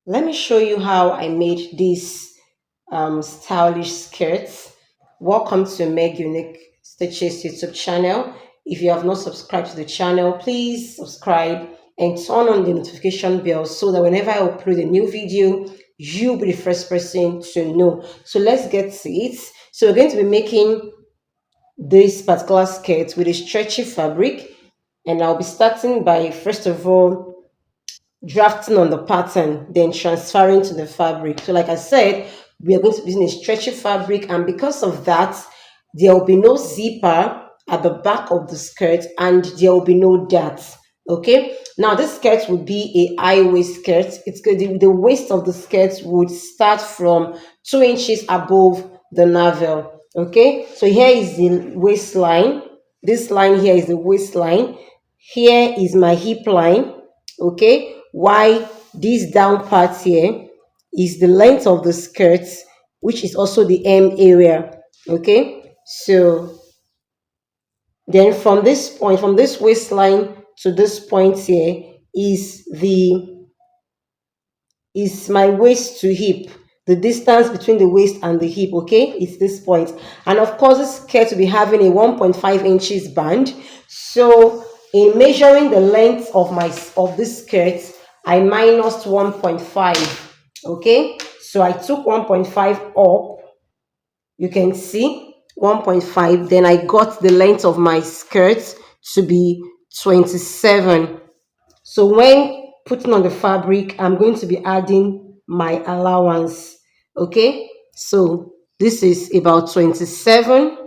Let me show you how I made this stylish skirts. Welcome to Meg Unique Stitches YouTube channel. If you have not subscribed to the channel, please subscribe and turn on the notification bell so that whenever I upload a new video, you'll be the first person to know. So let's get to it. So we're going to be making this particular skirt with a stretchy fabric, and I'll be starting by first of all drafting on the pattern, then transferring to the fabric. So, like I said, we are going to be using a stretchy fabric, and because of that, there will be no zipper at the back of the skirt, and there will be no dart. Okay, now this skirt would be a high waist skirt. It's good. The waist of the skirt would start from 2 inches above the navel. Okay, so here is the waistline. This line here is the waistline. Here is my hip line. Okay, why this down part here is the length of the skirt, which is also the hem area. Okay, so then from this point, from this waistline to this point here is my waist to hip, the distance between the waist and the hip. Okay, it's this point. And of course this skirt will be having a 1.5 inches band. So in measuring the length of this skirt, I minus 1.5. Okay, so I took 1.5 up, you can see 1.5, then I got the length of my skirt to be 27. So when putting on the fabric, I'm going to be adding my allowance. Okay, so this is about 27.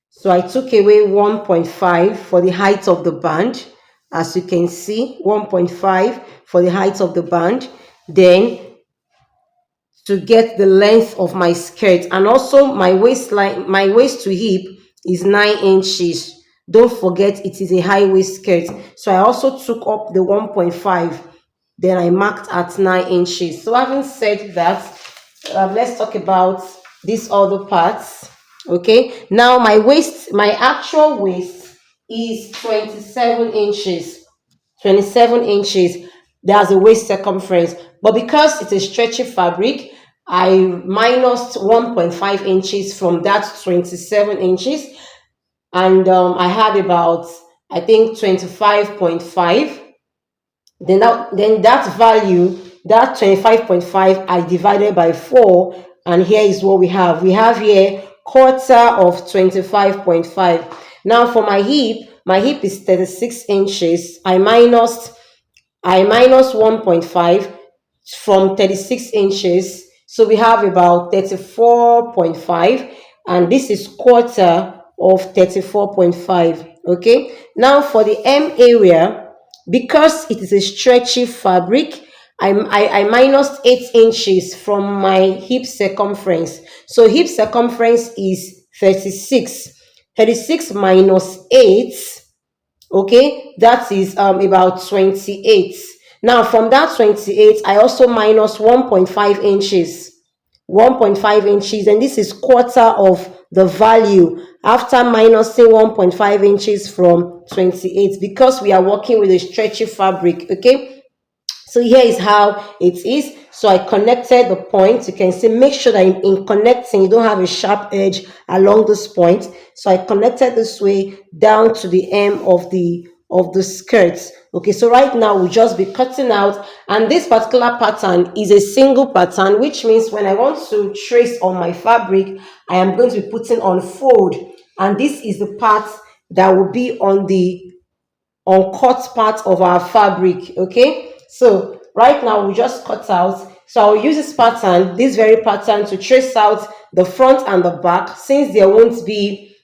So I took away 1.5 for the height of the band. As you can see, 1.5 for the height of the band. Then to get the length of my skirt, and also my waistline, my waist to hip is 9 inches. Don't forget it is a high waist skirt, so I also took up the 1.5, then I marked at 9 inches. So having said that, let's talk about these other parts. Okay, now my actual waist is 27 inches. 27 inches. That's the waist circumference. But because it's a stretchy fabric, I minus 1.5 inches from that 27 inches. And I had about, I think, 25.5. Then that value, that 25.5, I divided by 4. And here is what we have. We have here quarter of 25.5. Now for my hip is 36 inches. I minus 1.5 from 36 inches. So we have about 34.5, and this is quarter of 34.5. Okay. Now for the hem area, because it is a stretchy fabric, I minus 8 inches from my hip circumference. So hip circumference is 36. 36 minus 8, okay, that is about 28. Now from that 28, I also minus 1.5 inches. 1.5 inches, and this is quarter of the value after minusing 1.5 inches from 28, because we are working with a stretchy fabric. Okay, so here is how it is. So I connected the points. You can see, make sure that in connecting you don't have a sharp edge along this point. So I connected this way down to the hem of the skirts. Okay, so right now we'll just be cutting out, and this particular pattern is a single pattern, which means when I want to trace on my fabric, I am going to be putting on fold, and this is the part that will be on the uncut part of our fabric. Okay, so right now we just cut out. So I'll use this very pattern, to trace out the front and the back, since there won't be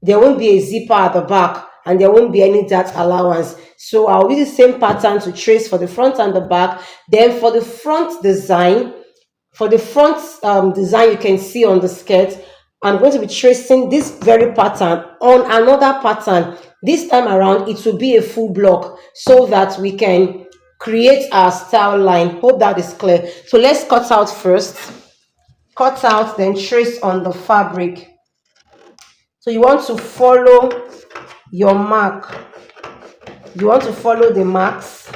a zipper at the back, and there won't be any dart allowance. So I'll use the same pattern to trace for the front and the back. Then for the front design, you can see on the skirt, I'm going to be tracing this very pattern on another pattern. This time around it will be a full block, so that we can create our style line. Hope that is clear. So let's cut out first. Cut out, then trace on the fabric. So you want to follow your mark. You want to follow the marks.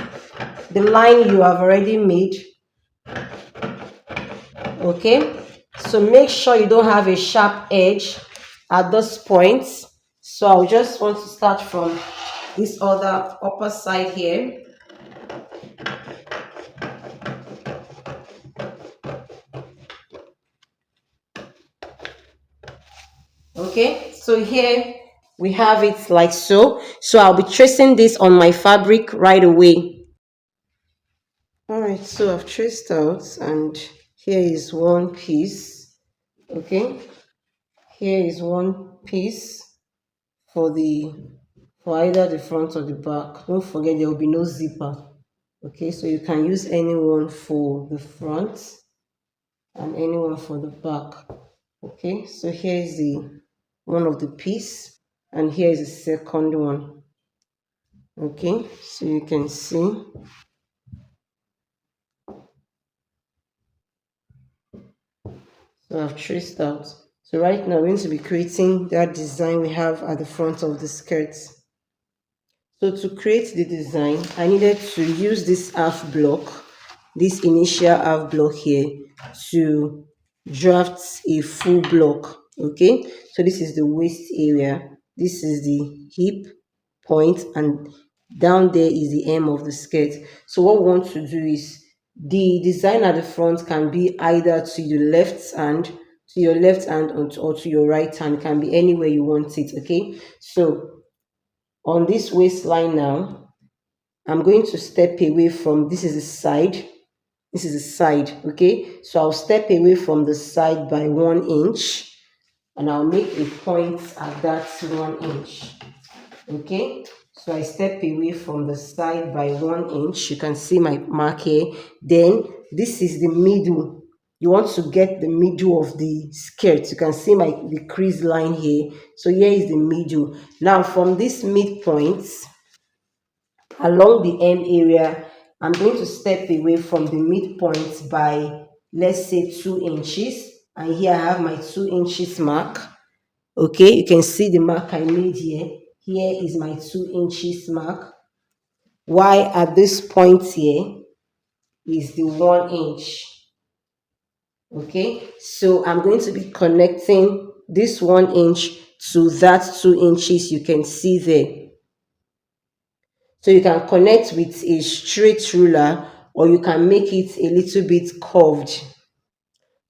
the line you have already made. Okay, so make sure you don't have a sharp edge at this point. So I'll just want to start from this other upper side here. Okay, so here we have it like so. So I'll be tracing this on my fabric right away. All right, so I've traced out, and here is one piece. Okay, here is one piece for either the front or the back. Don't forget there will be no zipper. Okay, so you can use any one for the front and any one for the back. Okay, so here is the one of the piece, and here is the second one. Okay, so you can see. So I've traced out. So right now we're going to be creating that design we have at the front of the skirt. So to create the design, I needed to use this half block, this initial half block here, to draft a full block. Okay, so this is the waist area, this is the hip point, and down there is the hem of the skirt. So what we want to do is, the design at the front can be either to your left hand, or to your right hand. It can be anywhere you want it. Okay, so on this waistline now, I'm going to step away from, this is the side, this is the side. Okay, so I'll step away from the side by 1 inch, and I'll make a point at that 1 inch. Okay, so I step away from the side by 1 inch. You can see my mark here. Then this is the middle. You want to get the middle of the skirt. You can see the crease line here. So here is the middle. Now from this midpoint along the hem area, I'm going to step away from the midpoint by, let's say, 2 inches. And here I have my 2 inches mark. Okay, you can see the mark I made here. Here is my 2 inches mark. Why at this point here is the 1 inch. Okay, so I'm going to be connecting this 1 inch to that 2 inches you can see there. So you can connect with a straight ruler, or you can make it a little bit curved.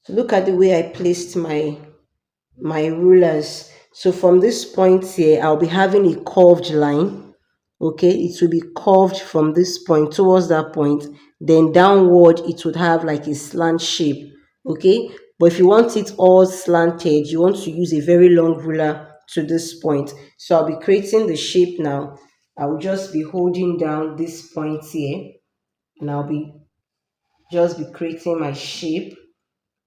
So look at the way I placed my rulers. So from this point here, I'll be having a curved line. Okay, it will be curved from this point towards that point, then downward it would have like a slant shape. Okay, but if you want it all slanted, you want to use a very long ruler to this point. So I'll be creating the shape now. I will just be holding down this point here, and I'll be just be creating my shape.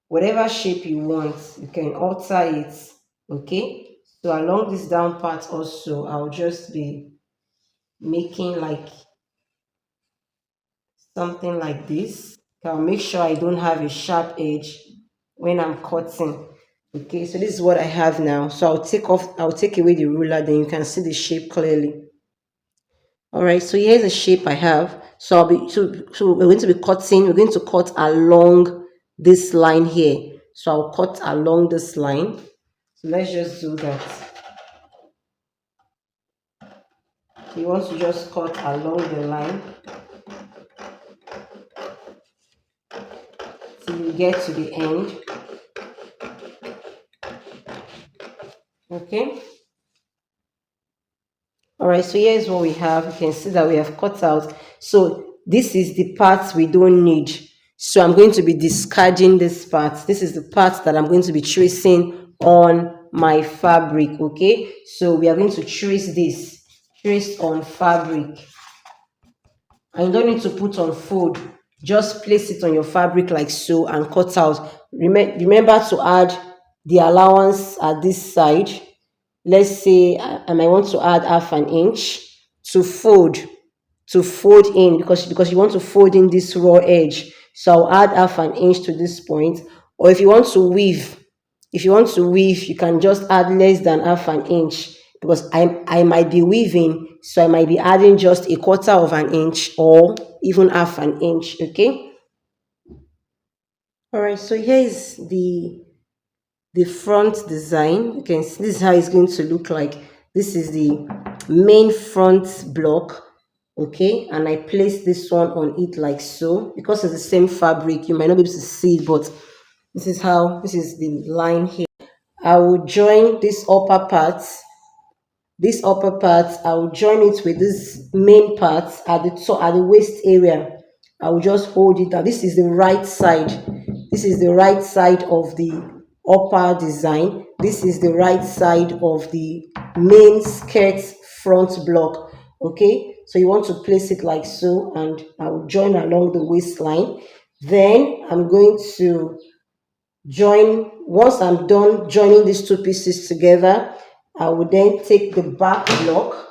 Whatever shape you want, you can alter it. Okay, so along this down part also, I'll just be making like something like this. I'll make sure I don't have a sharp edge when I'm cutting. Okay, so this is what I have now. So I'll take away the ruler, then you can see the shape clearly. All right, so here's the shape I have. So we're going to be cutting, we're going to cut along this line here. So I'll cut along this line. So let's just do that. So you want to just cut along the line till you get to the end. Okay. All right, so here's what we have. You can see that we have cut out. So this is the part we don't need. So I'm going to be discarding this part. This is the part that I'm going to be tracing on my fabric. Okay, so we are going to trace on fabric. And you don't need to put on fold. Just place it on your fabric like so and cut out. Remember to add the allowance at this side. Let's say I might want to add half an inch to fold in, because you want to fold in this raw edge. So I'll add half an inch to this point. Or if you want to weave, you can just add less than half an inch, because I might be weaving. So I might be adding just a quarter of an inch or even half an inch. Okay. All right. So here is the front design. You can see this is how it's going to look like. This is the main front block. Okay, and I place this one on it like so. Because it's the same fabric, you might not be able to see it, but this is the line here. I will join this upper part. I will join it with this main part at the top, at the waist area. I will just hold it down. This is the right side. This is the right side of the upper design. This is the right side of the main skirt front block. Okay, so you want to place it like so, and I will join along the waistline. Then I'm going to join. Once I'm done joining these two pieces together, I will then take the back block.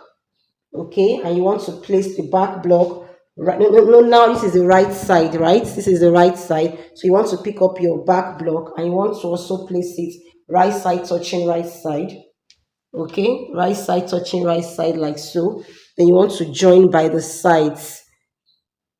Okay, and you want to place the back block right. No, no, no, now this is the right side, right? This is the right side. So you want to pick up your back block and you want to also place it right side touching right side. Okay, right side touching right side like so. Then you want to join by the sides.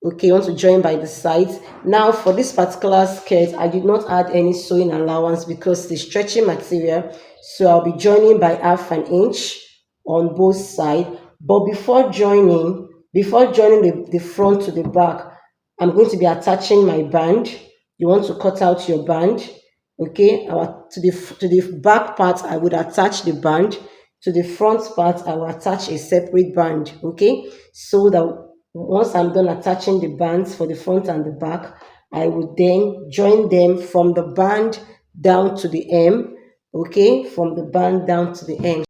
Okay, you want to join by the sides. Now for this particular skirt, I did not add any sewing allowance because the stretching material. So I'll be joining by half an inch on both sides. But before joining the front to the back, I'm going to be attaching my band. You want to cut out your band. Okay, to the back part, I would attach the band. To the front part, I will attach a separate band. Okay, so that once I'm done attaching the bands for the front and the back, I will then join them from the band down to the hem. Okay, from the band down to the hem.